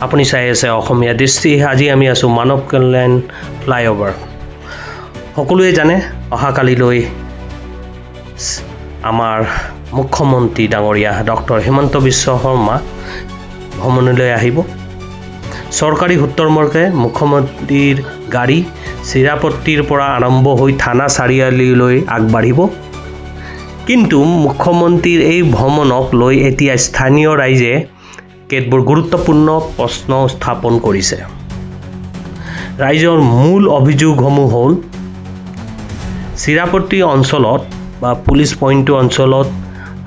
আপুনি চাই আছে অসমীয়া দৃষ্টি। আজি আমি আছোঁ মানৱ কল্যাণ ফ্লাইঅভাৰ। সকলোৱে জানে অহাকালিলৈ আমাৰ মুখ্যমন্ত্ৰী ডাঙৰীয়া ডক্টৰ হিমন্ত বিশ্ব শৰ্মা ভ্ৰমণলৈ আহিব। চৰকাৰী সূত্ৰৰ মতে মুখ্যমন্ত্ৰীৰ গাড়ী চিৰাপট্টিৰ পৰা আৰম্ভ হৈ থানা চাৰিআলিলৈ আগবাঢ়িব। কিন্তু মুখ্যমন্ত্ৰীৰ এই ভ্ৰমণক লৈ এতিয়া স্থানীয় ৰাইজে কেতবোৰ গুৰুত্বপূৰ্ণ প্ৰশ্ন উত্থাপন কৰিছে। ৰাইজৰ মূল অভিযোগসমূহ হ'ল চিৰাপট্টি অঞ্চলত বা পুলিচ পইণ্ট অঞ্চলত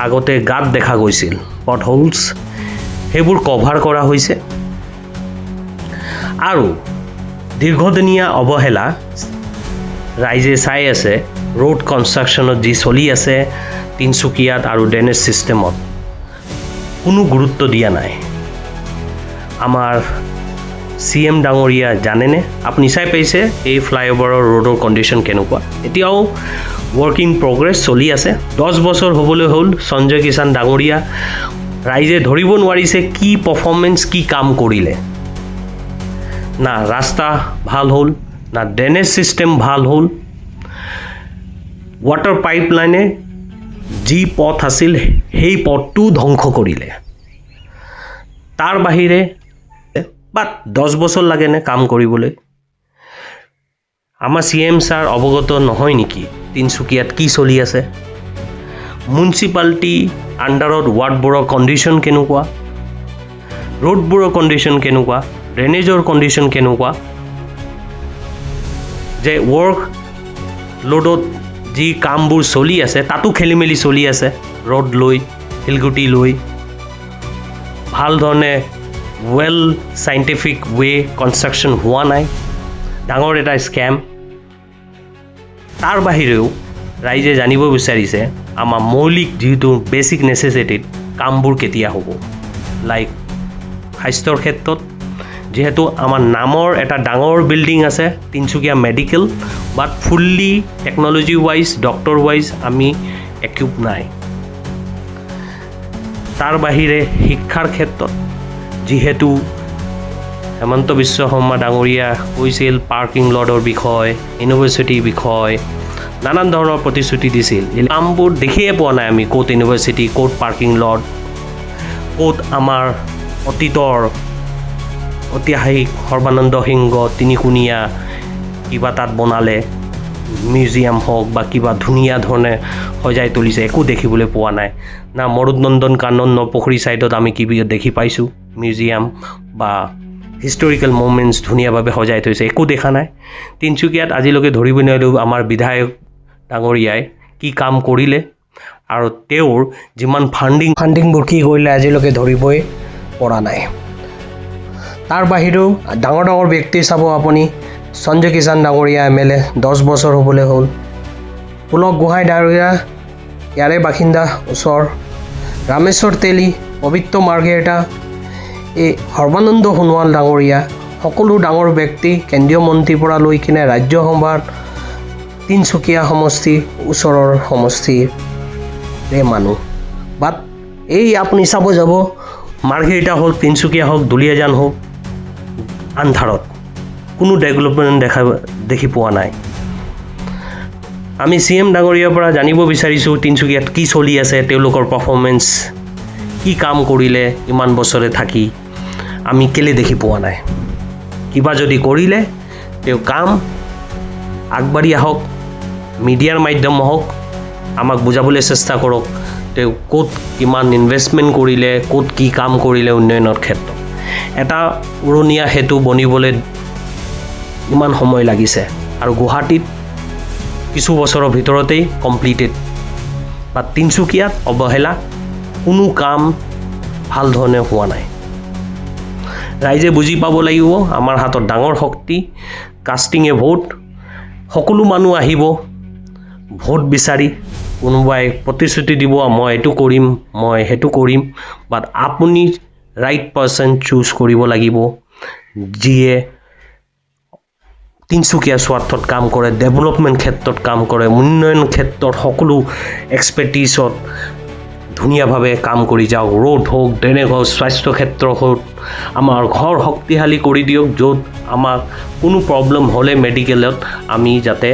আগতে গাঁত দেখা গৈছিল, পথহোলছ, সেইবোৰ কভাৰ কৰা হৈছে আৰু দীৰ্ঘদিনীয়া অৱহেলা ৰাইজে চাই আছে। ৰোড কনষ্ট্ৰাকশ্যনত যি চলি আছে তিনিচুকীয়াত আৰু ড্ৰেনেজ ছিষ্টেমত কোনো গুৰুত্ব দিয়া নাই। আমাৰ CM ডাঙৰীয়া জানেনে? আপুনি চাই পাইছে এই ফ্লাইঅভাৰৰ ৰোডৰ কণ্ডিশ্যন কেনেকুৱা। এতিয়াও ৱৰ্ক ইন প্ৰগ্ৰেছ চলি আছে। 10 বছৰ হ'বলৈ হ'ল সঞ্জয় কিষাণ ডাঙৰীয়া। ৰাইজে ধৰিব নোৱাৰিছে কি পাৰফৰ্মেঞ্চ, কি কাম কৰিলে। না ৰাস্তা ভাল হ'ল, না ড্ৰেনেজ ছিষ্টেম ভাল হ'ল। ৱাটাৰ পাইপলাইনে যি পথ আছিল সেই পথটো ধ্বংস কৰিলে। তাৰ বাহিৰে 10 বছৰ লাগেনে কাম কৰিবলৈ? আমাৰ CM ছাৰ অৱগত নহয় নেকি তিনিচুকীয়াত কি চলি আছে? মিউনিচিপালিটি আণ্ডাৰত ৱাৰ্ডবোৰৰ কণ্ডিশ্যন কেনেকুৱা, ৰোডবোৰৰ কণ্ডিশ্যন কেনেকুৱা, ড্ৰেনেজৰ কণ্ডিশ্যন কেনেকুৱা, যে ৱৰ্ক লোডত যি কামবোৰ চলি আছে তাতো খেলি মেলি চলি আছে। ৰ'দ লৈ, শিলগুটি লৈ ভাল ধৰণে ৱেল চাইণ্টিফিক কনষ্ট্ৰাকশ্যন হোৱা নাই। ডাঙৰ এটা স্কেম। তাৰ বাহিৰেও ৰাইজে জানিব বিচাৰিছে আমাৰ মৌলিক যিটো বেছিক নেচেচিটিত কামবোৰ কেতিয়া হ'ব। লাইক স্বাস্থ্যৰ ক্ষেত্ৰত যিহেতু আমাৰ নামৰ এটা ডাঙৰ বিল্ডিং আছে Tinsukia medical, but fully technology wise, doctor wise আমি একুইপ নাই। তাৰ বাহিৰে শিক্ষাৰ ক্ষেত্ৰত যিহেতু হিমন্ত বিশ্ব শৰ্মা ডাঙৰীয়া কৈছিল পাৰ্কিং লটৰ বিষয়, ইউনিভাৰ্চিটিৰ বিষয়, নানান ধৰণৰ প্ৰতিশ্ৰুতি দিছিল। কামবোৰ দেখিয়ে পোৱা নাই আমি। ক'ত ইউনিভাৰ্চিটি, ক'ত পাৰ্কিং লট, ক'ত আমাৰ অতীতৰ ঐতিহাসিক সৰ্বানন্দ সিংহ তিনিকুণীয়া কিবা তাত বনালে মিউজিয়াম হওক বা কিবা ধুনীয়া ধৰণে সজাই তুলিছে, একো দেখিবলৈ পোৱা নাই। না মৰুদনন্দন কানন নপুখুৰী ছাইডত আমি কি দেখি পাইছোঁ মিউজিয়াম বা হিষ্টৰিকেল মুমেণ্টছ ধুনীয়াভাৱে সজাই থৈছে, একো দেখা নাই। তিনিচুকীয়াত আজিলৈকে ধৰিব নোৱাৰিলোঁ আমাৰ বিধায়ক ডাঙৰীয়াই কি কাম কৰিলে আৰু তেওঁৰ যিমান ফাণ্ডিংবোৰ কি কৰিলে আজিলৈকে ধৰিবই পৰা নাই। তাৰ বাহিৰেও ডাঙৰ ডাঙৰ ব্যক্তি চাব আপুনি, সঞ্জয় কিষাণ ডাঙৰীয়া MLA 10 বছৰ হ'বলৈ হ'ল। পুলক গোহাঁই ডাঙৰীয়া ইয়াৰে বাসিন্দা ওচৰ। ৰামেশ্বৰ তেলী, পবিত্ৰ মাৰ্ঘেৰিটা, এই সৰ্বানন্দ সোণোৱাল ডাঙৰীয়া, সকলো ডাঙৰ ব্যক্তি কেন্দ্ৰীয় মন্ত্ৰীৰ পৰা লৈ কিনে ৰাজ্যসভাত তিনিচুকীয়া সমষ্টি ওচৰৰ সমষ্টিৰে মানুহ। বাট এই আপুনি চাব যাব মাৰ্ঘেৰিটা হওক, তিনিচুকীয়া হওক, দুলীয়াজান হওক, আন্ধাৰত কোনো ডেভেলপমেণ্ট দেখি পোৱা নাই। আমি CM ডাঙৰীয়াৰ পৰা জানিব বিচাৰিছোঁ তিনিচুকীয়াত কি চলি আছে, তেওঁলোকৰ পাৰফৰ্মেঞ্চ, কি কাম কৰিলে ইমান বছৰে থাকি আমি কেলে দেখি পোৱা নাই। কিবা যদি কৰিলে তেওঁ কাম আগবাঢ়ি আহক, মিডিয়াৰ মাধ্যম হওক, আমাক বুজাবলৈ চেষ্টা কৰক তেওঁ ক'ত কিমান ইনভেষ্টমেণ্ট কৰিলে, ক'ত কি কাম কৰিলে উন্নয়নৰ ক্ষেত্ৰত। এটা উৰণীয়া সেতু বনিবলৈ ইমান সময় লাগিছে আৰু গুৱাহাটীত কিছু বছৰৰ ভিতৰতেই কমপ্লিটেড। বা তিনিচুকীয়াত অৱহেলা, কোনো কাম ভাল ধৰণে হোৱা নাই। ৰাইজে বুজি পাব লাগিব আমাৰ হাতত ডাঙৰ শক্তি, কাষ্টিং এ ভোট। সকলো মানুহ আহিব ভোট বিচাৰি, কোনোবাই প্ৰতিশ্ৰুতি দিব মই এইটো কৰিম, মই সেইটো কৰিম, বাট আপুনি ৰাইট পাৰ্চন চুজ কৰিব লাগিব যিয়ে তিনিচুকীয়া স্বাৰ্থত কাম কৰে, ডেভেলপমেণ্ট ক্ষেত্ৰত কাম কৰে, উন্নয়ন ক্ষেত্ৰত সকলো এক্সপাৰ্টিছত ধুনীয়াভাৱে কাম কৰি যাওক। ৰোড হওক, ড্ৰেনেজ হওক, স্বাস্থ্য ক্ষেত্ৰ হওক, আমাৰ ঘৰ শক্তিশালী কৰি দিয়ক, য'ত আমাক কোনো প্ৰব্লেম হ'লে মেডিকেলত আমি যাতে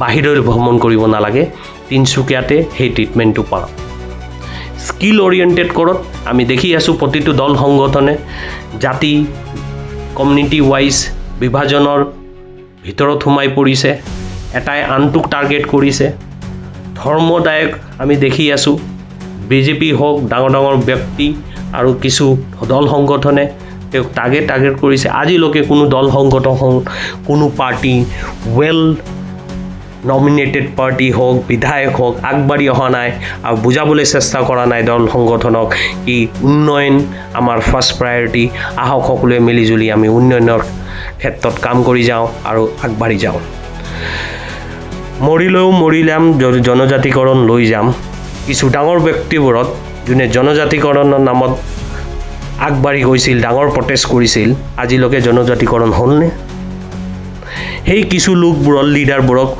বাহিৰলৈ ভ্ৰমণ কৰিব নালাগে, তিনিচুকীয়াতে সেই ট্ৰিটমেণ্টটো পাওঁ। স্কিল অৰিয়েণ্টেড কৰক। আমি দেখি আছোঁ প্ৰতিটো দল সংগঠনে জাতি কমিউনিটি ৱাইজ বিভাজনৰ ভিতৰত সোমাই পৰিছে, এটাই আনটোক টাৰ্গেট কৰিছে। ধৰ্মদায়ক আমি দেখি আছোঁ বিজেপি হওক, ডাঙৰ ডাঙৰ ব্যক্তি আৰু কিছু দল সংগঠনে তেওঁক টাৰ্গেট কৰিছে। আজিলৈকে কোনো দল সংগঠন, কোনো পাৰ্টি, ৱেল নমিনেটেড পাৰ্টি হওক, বিধায়ক হওক আগবাঢ়ি অহা নাই আৰু বুজাবলৈ চেষ্টা কৰা নাই দল সংগঠনক কি উন্নয়ন আমাৰ ফাৰ্ষ্ট প্ৰায়ৰিটি, আহক সকলোৱে মিলিজুলি আমি উন্নয়নৰ ক্ষেত্ৰত কাম কৰি যাওঁ আৰু আগবাঢ়ি যাওঁ। মৰিলেও মৰিলাম, জনজাতিকৰণ লৈ যাম। কিছু ডাঙৰ ব্যক্তিবোৰত যোনে জনজাতিকৰণৰ নামত আগবাঢ়ি গৈছিল, ডাঙৰ প্ৰটেষ্ট কৰিছিল, আজিলৈকে জনজাতিকৰণ হ'লনে? সেই কিছু লোকবোৰৰ লিডাৰবোৰক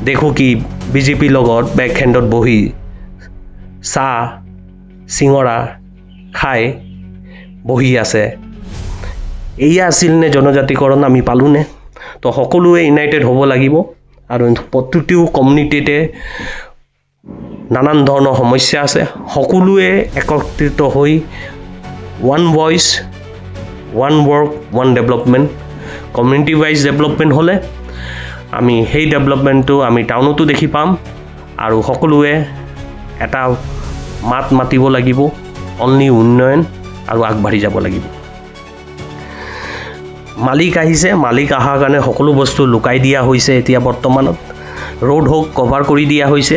দেখোঁ কি বিজেপিৰ লগত বেকহেণ্ডত বহি চাহ চিঙৰা খাই বহি আছে। এয়া আছিল নে জনজাতিকৰণ? আমি পালোঁনে? তো সকলোৱে ইউনাইটেড হ'ব লাগিব আৰু প্ৰতিটো কমিউনিটিতে নানান ধৰণৰ সমস্যা আছে। সকলোৱে একত্ৰিত হৈ one voice, one work, one development, community wise development হ'লে আমি সেই ডেভেলপমেণ্টটো আমি টাউনতো দেখি পাম আৰু সকলোৱে এটা মাত মাতিব লাগিব, অনলি উন্নয়ন আৰু আগবাঢ়ি যাব লাগিব। মালিক আহিছে, মালিক অহাৰ কাৰণে সকলো বস্তু লুকাই দিয়া হৈছে। এতিয়া বৰ্তমানত ৰোড হওক কভাৰ কৰি দিয়া হৈছে,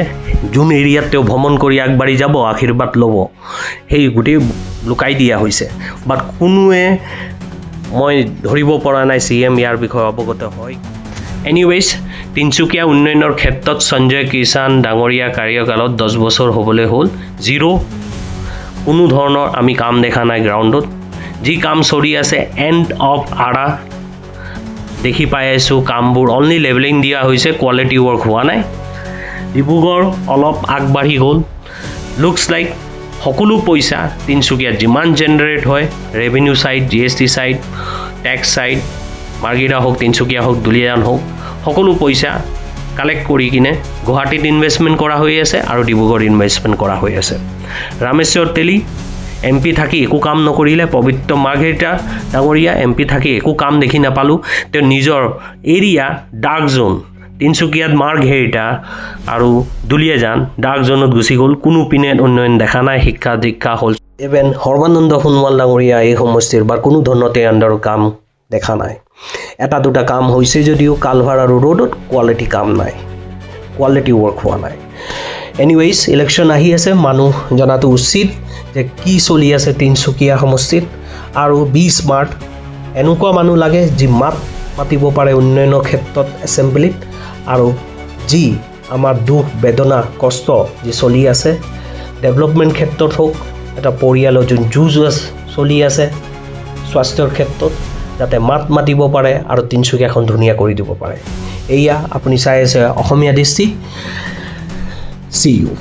যোন এৰিয়াত তেওঁ ভ্ৰমণ কৰি আগবাঢ়ি যাব, আশীৰ্বাদ ল'ব, সেই গোটেই লুকাই দিয়া হৈছে। বাট কোনোৱে মই ধৰিব পৰা নাই CM ইয়াৰ বিষয়ে অৱগত হয়। এনিৱেইজ, তিনিচুকীয়া উন্নয়নৰ ক্ষেত্ৰত সঞ্জয় কিষাণ ডাঙৰীয়া কাৰ্যকালত 10 বছৰ হ'বলৈ হ'ল, জিৰ'। কোনো ধৰণৰ আমি কাম দেখা নাই গ্ৰাউণ্ডত। যি কাম চলি আছে এণ্ড অফ আৰা দেখি পাই আছোঁ, কামবোৰ অনলি লেভেলিং দিয়া হৈছে, কোৱালিটি ৱৰ্ক হোৱা নাই। ডিব্ৰুগড় অলপ আগবাঢ়ি গ'ল। লুকছ লাইক সকলো পইচা তিনিচুকীয়াত যিমান জেনেৰেট হয়, revenue side, GST side, tax side, Margherita হওক, তিনিচুকীয়া হওক, দুলীয়াজান হওক, সকলো পইচা কালেক্ট কৰি কিনে গুৱাহাটীত ইনভেষ্টমেণ্ট কৰা হৈ আছে আৰু ডিব্ৰুগড়ত ইনভেষ্টমেণ্ট কৰা হৈ আছে। ৰামেশ্বৰ তেলী MP থাকি একো কাম নকৰিলে। পবিত্ৰ মাৰ্ঘেৰিটা ডাঙৰীয়া MP থাকি একো কাম দেখি নাপালোঁ। তেওঁ নিজৰ এৰিয়া ডাৰ্ক জ'ন, তিনিচুকীয়াত মাৰ্ঘেৰিটা আৰু দুলীয়াজান ডাৰ্ক জ'নত গুচি গ'ল। কোনো পিনে উন্নয়ন দেখা নাই, শিক্ষা দীক্ষা হ'ল। ইভেন সৰ্বানন্দ সোণোৱাল ডাঙৰীয়া এই সমষ্টিৰ বা কোনো ধৰণতে আণ্ডাৰ কাম দেখা নাই। এটা দুটা কাম হৈছে যদিও কালভাৰ আৰু ৰোডত কোৱালিটি কাম নাই, কোৱালিটি ৱৰ্ক হোৱা নাই। এনিৱেইজ, ইলেকশ্যন আহি আছে, মানুহ জনাটো উচিত যে কি চলি আছে তিনিচুকীয়া সমষ্টিত। আৰু 20 মাৰ্চ এনেকুৱা মানুহ লাগে যি মাত মাতিব পাৰে উন্নয়নৰ ক্ষেত্ৰত এছেম্বলিত, আৰু যি আমাৰ দুখ বেদনা কষ্ট যি চলি আছে ডেভেলপমেণ্ট ক্ষেত্ৰত হওক, এটা পৰিয়ালৰ যোন যুঁজ চলি আছে স্বাস্থ্যৰ ক্ষেত্ৰত, যাতে মাত মাতিব পাৰে আৰু তিনিচুকীয়াখন ধুনীয়া কৰি দিব পাৰে। এয়া আপুনি চাই আছে অসমীয়া দৃষ্টি। See you.